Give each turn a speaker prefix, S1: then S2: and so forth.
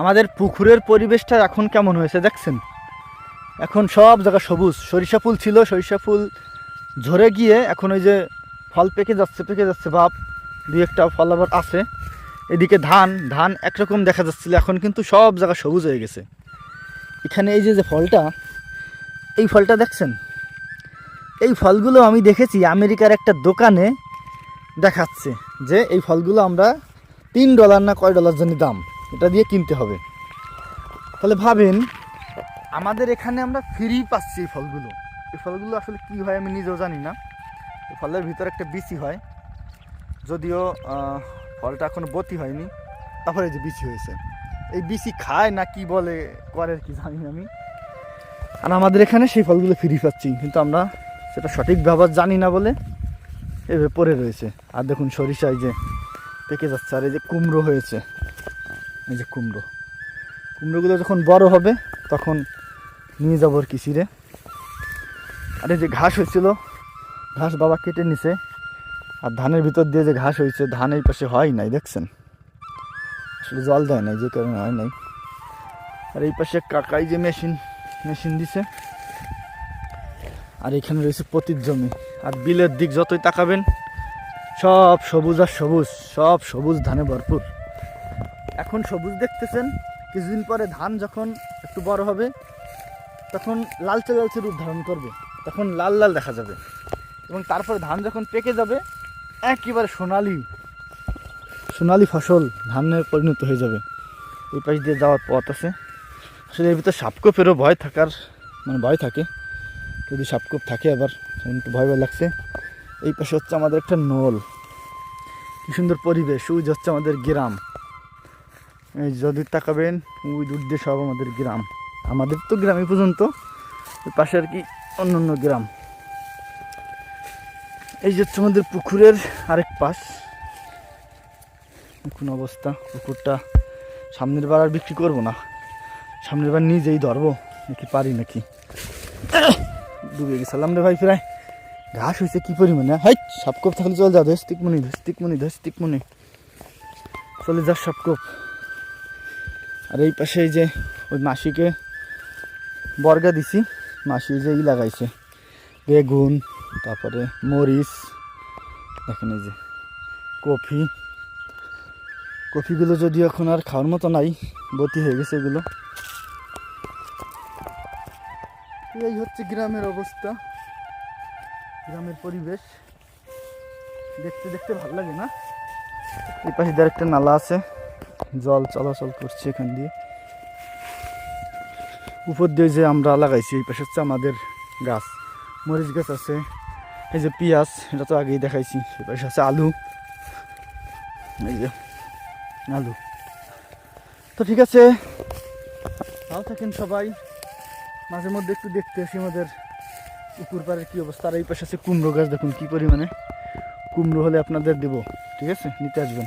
S1: আমাদের পুকুরের পরিবেশটা এখন কেমন হয়েছে দেখছেন? এখন সব জায়গা সবুজ। সরিষা ফুল ছিল, সরিষা ফুল ঝরে গিয়ে এখন ওই যে ফল পেকে যাচ্ছে ভাব, দুই একটা ফল আবার আছে। এদিকে ধান একরকম দেখা যাচ্ছিল, এখন কিন্তু সব জায়গা সবুজ হয়ে গেছে। এখানে এই যে ফলটা, এই ফলটা দেখছেন? এই ফলগুলো আমি দেখেছি আমেরিকার একটা দোকানে দেখাচ্ছে যে এই ফলগুলো আমরা $3 না কয় ডলার জানি দাম, এটা দিয়ে কিনতে হবে। তাহলে ভাবেন আমাদের এখানে আমরা ফ্রি পাচ্ছি এই ফলগুলো। এই ফলগুলো আসলে কী হয় আমি নিজেও জানি না। এই ফলের ভিতরে একটা বিচি হয়, যদিও ফলটা এখনো বতি হয়নি, তারপরে যে বিচি হয়েছে। এই বিচি খায় না কি বলে করে কি জানি না আমি। আর আমাদের এখানে সেই ফলগুলো ফ্রি পাচ্ছি, কিন্তু আমরা সেটা সঠিক ব্যবহার জানি না বলে এভাবে পড়ে রয়েছে। আর দেখুন সরিষা এই যে পেকে যাচ্ছে, আর এই যে কুমড়ো হয়েছে, এই যে কুমড়োগুলো যখন বড় হবে তখন নিয়ে যাবো আর কি ছিঁড়ে। আর এই যে ঘাস হয়েছিল, ঘাস বাবা কেটে নিছে। আর ধানের ভিতর দিয়ে যে ঘাস হয়েছে, ধান এই পাশে হয় নাই দেখছেন, আসলে জল দেয় নাই যে কারণে হয় নাই। আর এই পাশে কাকাই যে মেশিন দিছে। আর এখানে রয়েছে পতির জমি। আর বিলের দিক যতই তাকাবেন সব সবুজ আর সবুজ, সব সবুজ ধানে ভরপুর। এখন সবুজ দেখতেছেন, কিছুদিন পরে ধান যখন একটু বড় হবে তখন লালচে রূপ ধারণ করবে, তখন লাল লাল দেখা যাবে। এবং তারপরে ধান যখন পেকে যাবে একেবারে সোনালি ফসল ধানের পরিণত হয়ে যাবে। এই পাশ দিয়ে যাওয়ার পথ আছে। আসলে এর ভিতরে সাপকোপেরও ভয় থাকে, যদি সাপকোপ থাকে আবার একটু ভয় লাগছে। এই পাশে হচ্ছে আমাদের একটা নল, কি সুন্দর পরিবেশ। ওই হচ্ছে আমাদের গ্রাম, এই যদি তাকাবেন ওই দূর দিয়ে সব আমাদের গ্রাম। আমাদের তো গ্রামই পর্যন্ত, ওই পাশে আর কি অন্য গ্রাম। এই যে হচ্ছে আমাদের পুকুরের আরেক পাশ। কোন অবস্থা, পুকুরটা সামনের বার আর বিক্রি করবো না, সামনের বার নিজেই ধরবো নাকি পারি নাকি। ডুবে গেছিলাম রে ভাই, প্রায় ঘাস হয়েছে কি পরিমাণে। হাই সাপকোপ থাকলে চল যা, ধস্তিকমনি চলে যা সাপকোপ। আর এই পাশে এই যে ওই মাসিকে বর্গা দিছি, মাসি যে লাগাইছে বেগুন, তারপরে মরিচ, দেখেন এই যে কফিগুলো যদি এখন আর খাওয়ার মতো নাই, বতি হয়ে গেছে এগুলো। এই হচ্ছে গ্রামের অবস্থা, গ্রামের পরিবেশ দেখতে ভালো লাগে না? এই পাশে একটা নালা আছে, জল চলাচল করছে এখান দিয়ে। উপর দিয়ে যে আমরা লাগাইছি, এই পাশে হচ্ছে আমাদের গাছ, মরিচ গাছ আছে। এই যে পেঁয়াজ, এটা তো আগেই দেখাইছি। এই পাশে আছে আলু, এই যে আলু। তো ঠিক আছে, ভালো থাকেন সবাই। মাঝে মধ্যে একটু দেখতে আসি আমাদের পুকুর পাড়ের কী অবস্থা। আর এই পাশে আছে কুমড়ো গাছ, দেখুন কি পরিমাণে কুমড়ো হলে আপনাদের দেবো, ঠিক আছে, নিতে আসবেন।